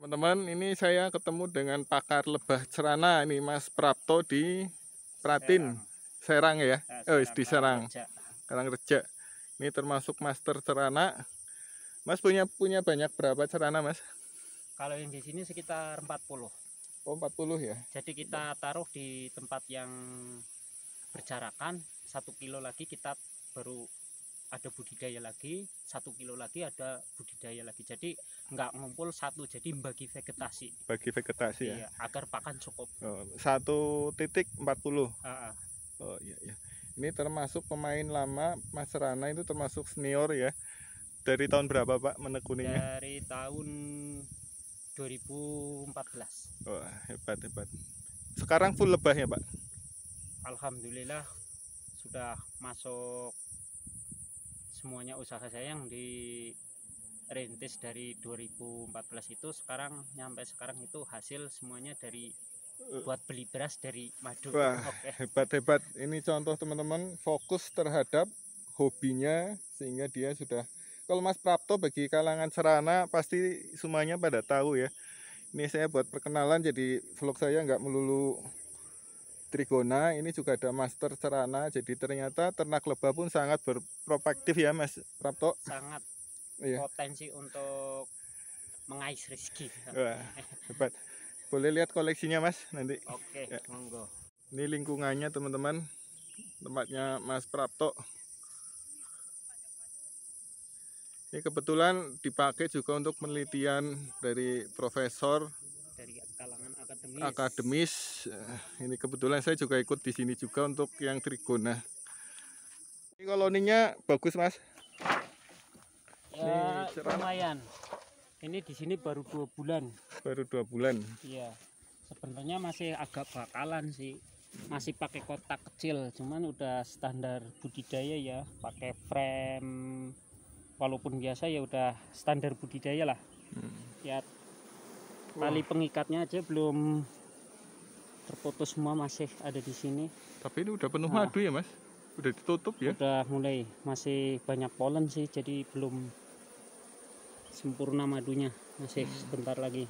Teman-teman, ini saya ketemu dengan pakar lebah cerana ini Mas Prapto di Pratin, Serang ya. Di Serang, Karangreja. Ini termasuk master cerana. Mas punya banyak berapa cerana, Mas? Kalau yang di sini sekitar 40. Oh, 40 ya. Jadi kita taruh di tempat yang berjarakan 1 kilo lagi kita baru ada budidaya lagi, 1 kilo lagi ada budidaya lagi. Jadi nggak ngumpul satu, jadi bagi vegetasi. Bagi vegetasi ya. Iya, agar pakan cukup. Oh, 1,40. Oh iya ya. Ini termasuk pemain lama, Mas Rana itu termasuk senior ya. Dari tahun berapa Pak menekuninya? Dari tahun 2014. Wah, hebat. Sekarang full lebah ya Pak? Alhamdulillah sudah masuk semuanya usaha saya yang dirintis dari 2014 itu sampai sekarang itu hasil semuanya dari buat beli beras dari madu. Wah, hebat. Ini contoh teman-teman fokus terhadap hobinya sehingga dia sudah. Kalau Mas Prapto bagi kalangan cerana pasti semuanya pada tahu ya. Ini saya buat perkenalan, jadi vlog saya nggak melulu trigona, ini juga ada master cerana. Jadi ternyata ternak lebah pun sangat berprospektif ya Mas Prapto. Sangat potensi untuk mengais rezeki. Wah, hebat. Boleh lihat koleksinya Mas nanti. Oke, monggo. Ini lingkungannya teman-teman, tempatnya Mas Prapto. Ini kebetulan dipakai juga untuk penelitian dari profesor dari kalangan akademis. Ini kebetulan saya juga ikut di sini juga untuk yang trigona. Ini koloninya bagus Mas. Ya, lumayan. Ini di sini baru 2 bulan. Baru 2 bulan. Iya. Sebenarnya masih agak bakalan sih. Masih pakai kotak kecil, cuman udah standar budidaya ya, pakai frame. Walaupun biasa ya udah standar budidaya lah. Ya tali pengikatnya aja belum terputus semua, masih ada di sini. Tapi ini udah penuh madu ya Mas? Udah ditutup ya? Udah mulai, masih banyak polen sih, jadi belum sempurna madunya, masih sebentar lagi.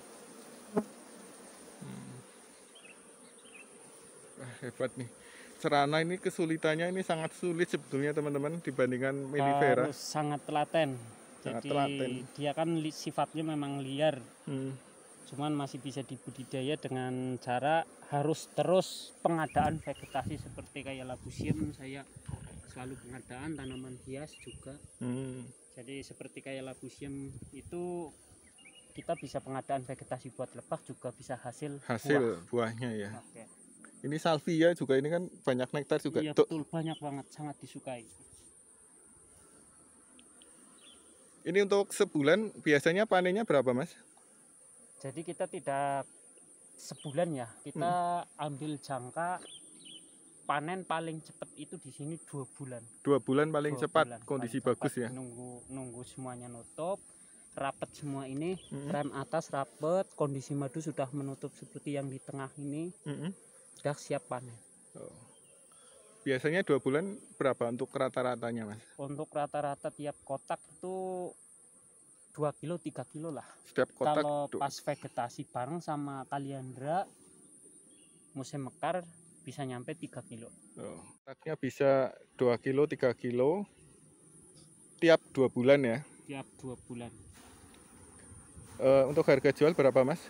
Hebat nih. Cerana ini kesulitannya ini sangat sulit sebetulnya teman-teman dibandingkan melifera. Harus sangat telaten. Jadi dia kan sifatnya memang liar. Cuman masih bisa dibudidaya dengan cara harus terus pengadaan vegetasi seperti kayak labusium, saya selalu pengadaan tanaman hias juga. Jadi seperti kayak labusium itu kita bisa pengadaan vegetasi buat lebah, juga bisa hasil buahnya ya. Oke. Ini salvia juga, ini kan banyak nektar juga. Iya betul, banyak banget, sangat disukai. Ini untuk sebulan biasanya panennya berapa Mas? Jadi kita tidak sebulan ya, kita ambil jangka panen paling cepat itu di sini 2 bulan. 2 bulan paling cepat, kondisi bagus ya. Nunggu semuanya nutup, rapet semua ini, rem atas rapet, kondisi madu sudah menutup seperti yang di tengah ini, sudah siap panen. Biasanya 2 bulan berapa untuk rata-ratanya Mas? Untuk rata-rata tiap kotak itu 2 kilo 3 kilo lah. Setiap kotak. Kalau pas vegetasi bareng sama kaliandra musim mekar bisa nyampe 3 kilo. Kotaknya bisa 2 kilo 3 kilo tiap 2 bulan ya? Tiap 2 bulan. Untuk harga jual berapa Mas?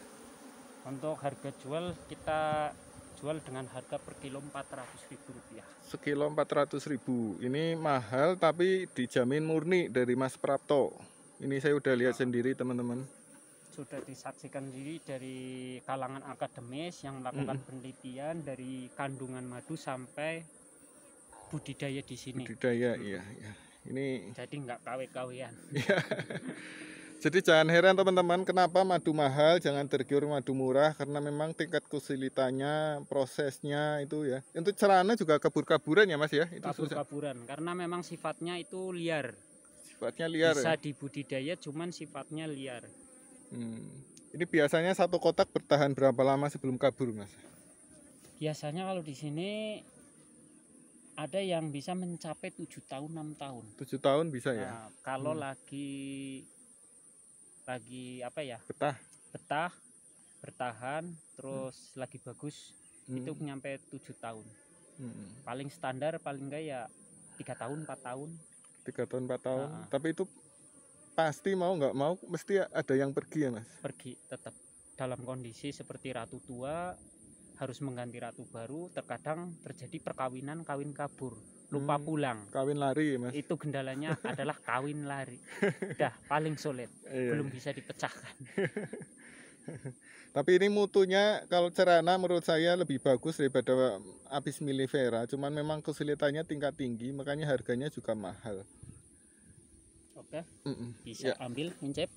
Untuk harga jual kita jual dengan harga per kilo Rp400.000. Sekilo 400.000. Ini mahal tapi dijamin murni dari Mas Prapto. Ini saya udah lihat sendiri teman-teman. Sudah disaksikan sendiri dari kalangan akademis yang melakukan penelitian dari kandungan madu sampai budidaya di sini. Budidaya, iya. Ini jadi nggak kawe-kawean. Jadi jangan heran teman-teman kenapa madu mahal, jangan tergiur madu murah karena memang tingkat kesulitannya, prosesnya itu ya. Untuk cerana juga kabur-kaburan ya Mas ya? Kabur-kaburan karena memang sifatnya itu liar. Sifatnya liar. Bisa dibudidaya cuman sifatnya liar. Ini biasanya satu kotak bertahan berapa lama sebelum kabur Mas? Biasanya kalau di sini ada yang bisa mencapai 7 tahun 6 tahun. 7 tahun bisa ya? Kalau lagi apa ya? betah, bertahan, terus lagi bagus, itu nyampe 7 tahun. Paling standar paling enggak ya 3 tahun 4 tahun. 3 tahun 4 tahun. Tapi itu pasti mau nggak mau mesti ada yang pergi ya Mas? Pergi tetap. Dalam kondisi seperti ratu tua harus mengganti ratu baru, terkadang terjadi perkawinan kawin kabur, lupa pulang. Kawin lari ya Mas? Itu gendalanya adalah kawin lari. Dah paling sulit, belum bisa dipecahkan. Tapi ini mutunya kalau Cerana menurut saya lebih bagus daripada Apis mellifera, cuman memang kesulitannya tingkat tinggi, makanya harganya juga mahal. Oke, bisa ambil, incep.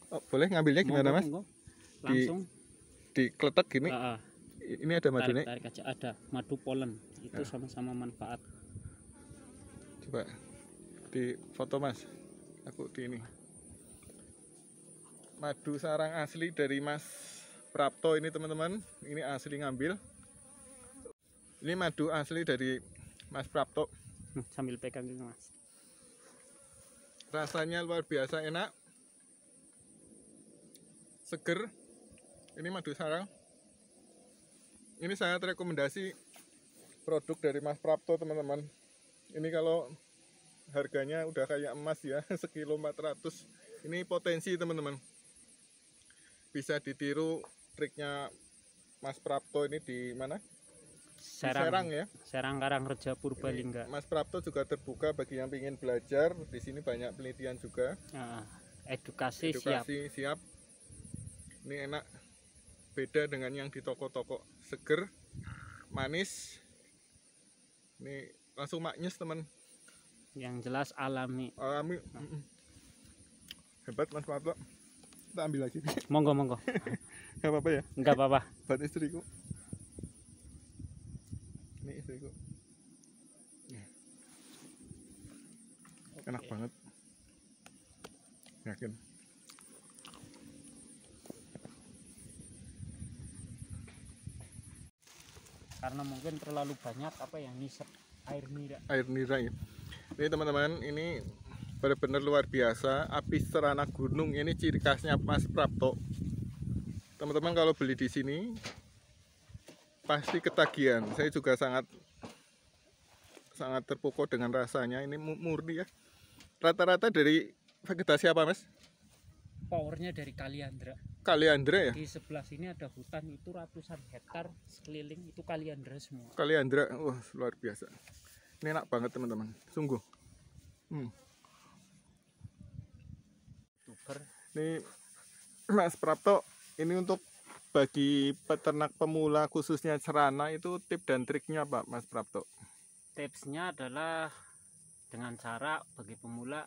Oh, boleh ngambilnya gimana Mas? Langsung dikletek gini. Ini ada madunya. Tarik aja, ada madu polen. Itu sama-sama manfaat. Coba di foto Mas. Aku di ini. Madu sarang asli dari Mas Prapto ini teman-teman. Ini asli ngambil. Ini madu asli dari Mas Prapto. Sambil pegang ini Mas. Rasanya luar biasa enak. Seger. Ini madu sarang. Ini sangat rekomendasi produk dari Mas Prapto teman-teman. Ini kalau harganya udah kayak emas ya, sekilo 400. Ini potensi teman-teman. Bisa ditiru triknya Mas Prapto ini di mana? Serang ya. Serang Karangreja Purbalingga. Mas Prapto juga terbuka bagi yang ingin belajar. Di sini banyak penelitian juga. Edukasi siap. Ini enak. Beda dengan yang di toko-toko. Seger, manis. Ini langsung maknyes teman. Yang jelas alami. Alami. Hebat Mas Prapto. Kita ambil lagi. Monggo. Gak apa-apa ya? Enggak apa-apa. Buat istriku. Ini istriku. Enak banget. Yakin. Karena mungkin terlalu banyak ngisep air nira. Air nira ya. Ini teman-teman, ini benar-benar luar biasa. Apis cerana gunung ini ciri khasnya Mas Prapto. Teman-teman kalau beli di sini pasti ketagihan. Saya juga sangat terpukau dengan rasanya. Ini murni ya. Rata-rata dari vegetasi apa Mas? Powernya dari kaliandra. Kaliandra ya? Di sebelah sini ada hutan itu ratusan hektar sekeliling itu kaliandra semua. Kaliandra, wah luar biasa. Ini enak banget teman-teman, sungguh. Ini Mas Prapto, ini untuk bagi peternak pemula khususnya Cerana itu tip dan triknya apa Mas Prapto? Tipsnya adalah dengan cara bagi pemula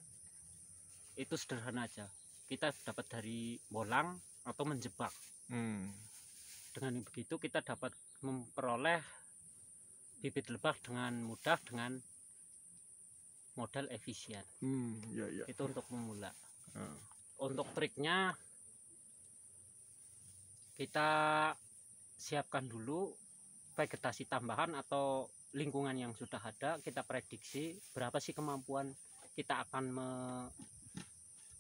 itu sederhana aja. Kita dapat dari bolang atau menjebak. Dengan begitu kita dapat memperoleh bibit lebah dengan mudah dengan modal efisien. Itu untuk pemula. Untuk triknya kita siapkan dulu vegetasi tambahan atau lingkungan yang sudah ada. Kita prediksi berapa sih kemampuan kita akan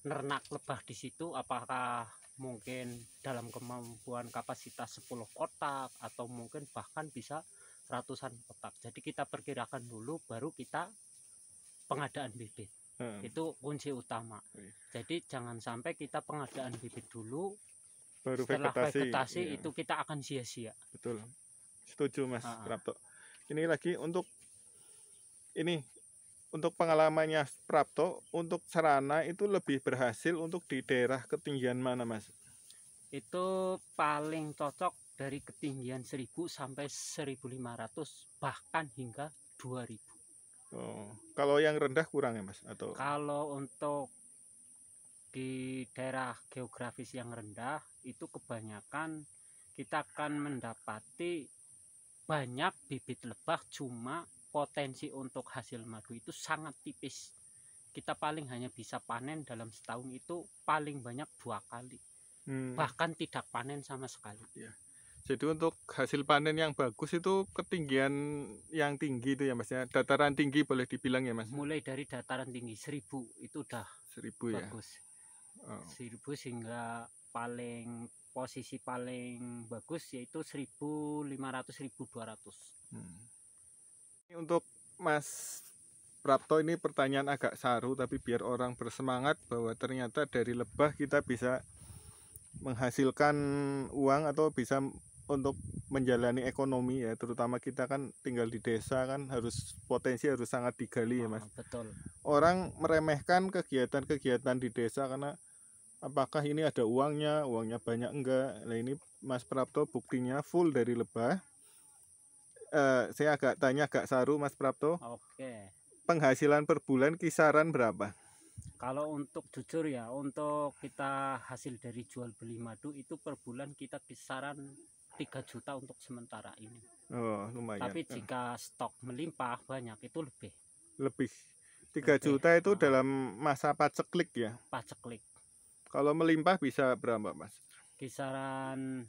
menernak lebah di situ, apakah mungkin dalam kemampuan kapasitas 10 kotak atau mungkin bahkan bisa ratusan kotak. Jadi kita perkirakan dulu baru kita pengadaan bibit. Itu kunci utama. Jadi jangan sampai kita pengadaan bibit dulu baru setelah vegetasi ya. Itu kita akan sia-sia. Betul. Setuju Mas Prapto. Ini lagi untuk pengalamannya Prapto, untuk Cerana itu lebih berhasil untuk di daerah ketinggian mana Mas? Itu paling cocok dari ketinggian 1000 sampai 1500 bahkan hingga 2000. Kalau yang rendah kurang ya Mas? Atau kalau untuk di daerah geografis yang rendah itu kebanyakan kita akan mendapati banyak bibit lebah, cuma potensi untuk hasil madu itu sangat tipis. Kita paling hanya bisa panen dalam setahun itu paling banyak 2 kali. Bahkan tidak panen sama sekali. Jadi untuk hasil panen yang bagus itu ketinggian yang tinggi itu ya Mas ya. Dataran tinggi boleh dibilang ya Mas. Mulai dari dataran tinggi 1000 itu udah 1000 bagus. 1000 sehingga paling posisi paling bagus yaitu 1.500-1.200. Ini untuk Mas Prapto, ini pertanyaan agak saru tapi biar orang bersemangat bahwa ternyata dari lebah kita bisa menghasilkan uang atau bisa untuk menjalani ekonomi ya, terutama kita kan tinggal di desa kan potensi harus sangat digali ya Mas. Betul. Orang meremehkan kegiatan-kegiatan di desa karena apakah ini ada uangnya banyak enggak. Nah ini Mas Prapto buktinya full dari lebah. Saya agak saru Mas Prapto. Oke. Penghasilan per bulan kisaran berapa? Kalau untuk jujur ya, untuk kita hasil dari jual beli madu itu per bulan kita kisaran 3 juta untuk sementara ini. Oh, lumayan. Tapi jika stok melimpah banyak itu lebih 3 juta itu dalam masa paceklik ya? Paceklik. Kalau melimpah bisa berapa Mas? Kisaran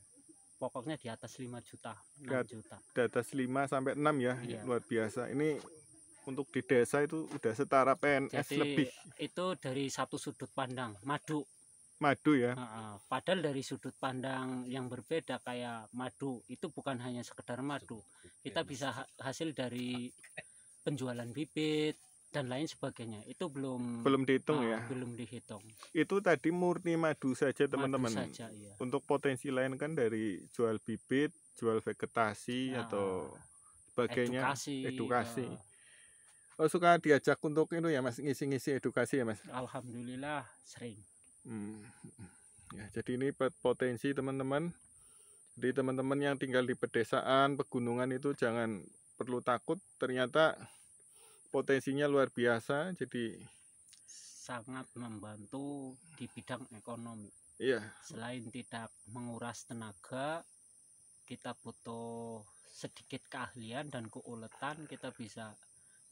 pokoknya di atas 5 juta, 6 juta. Di atas 5 sampai 6 ya, iya. Luar biasa. Ini untuk di desa itu udah setara PNS. Jadi, lebih. Itu dari satu sudut pandang, madu ya. Padahal dari sudut pandang yang berbeda, kayak madu itu bukan hanya sekedar madu, kita bisa hasil dari penjualan bibit dan lain sebagainya. Itu belum dihitung ya. Belum dihitung. Itu tadi murni madu saja teman-teman. Iya. Untuk potensi lain kan dari jual bibit, jual vegetasi atau sebagainya, edukasi. Oh, suka diajak untuk itu ya Mas, ngisi-ngisi edukasi ya Mas? Alhamdulillah sering. Ya, jadi ini potensi teman-teman. Jadi teman-teman yang tinggal di pedesaan, pegunungan itu jangan perlu takut, ternyata potensinya luar biasa. Jadi sangat membantu di bidang ekonomi. Iya. Selain tidak menguras tenaga, kita butuh sedikit keahlian dan keuletan, kita bisa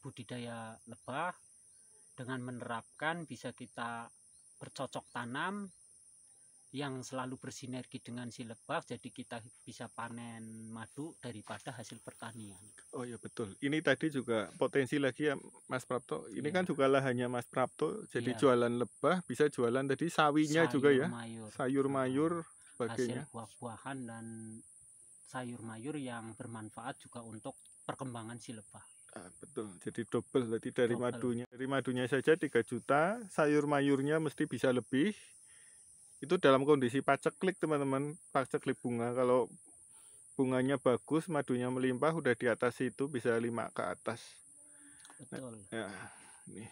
budidaya lebah. Dengan menerapkan bisa kita bercocok tanam yang selalu bersinergi dengan si lebah, jadi kita bisa panen madu daripada hasil pertanian. Oh ya betul. Ini tadi juga potensi lagi ya Mas Prapto. Ini kan juga lahannya Mas Prapto. Jadi jualan lebah, bisa jualan tadi sawinya sayur juga ya. Sayur mayur, sebagainya. Hasil buah-buahan dan sayur mayur yang bermanfaat juga untuk perkembangan si lebah. Betul. Jadi double tadi dari madunya. Dari madunya saja 3 juta, sayur mayurnya mesti bisa lebih. Itu dalam kondisi paceklik teman-teman, paceklik bunga. Kalau bunganya bagus, madunya melimpah, udah di atas itu bisa 5 ke atas. Betul. Nah, ya, nih.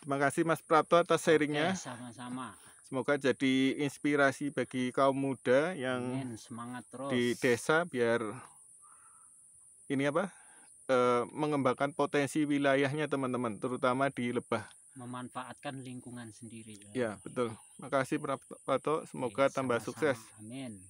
Terima kasih Mas Prapto atas sharingnya. Sama-sama. Semoga jadi inspirasi bagi kaum muda yang semangat terus di desa biar ini mengembangkan potensi wilayahnya teman-teman, terutama di lebah. Memanfaatkan lingkungan sendiri. Ya betul. Makasih Prapto, semoga tambah sukses. Amin.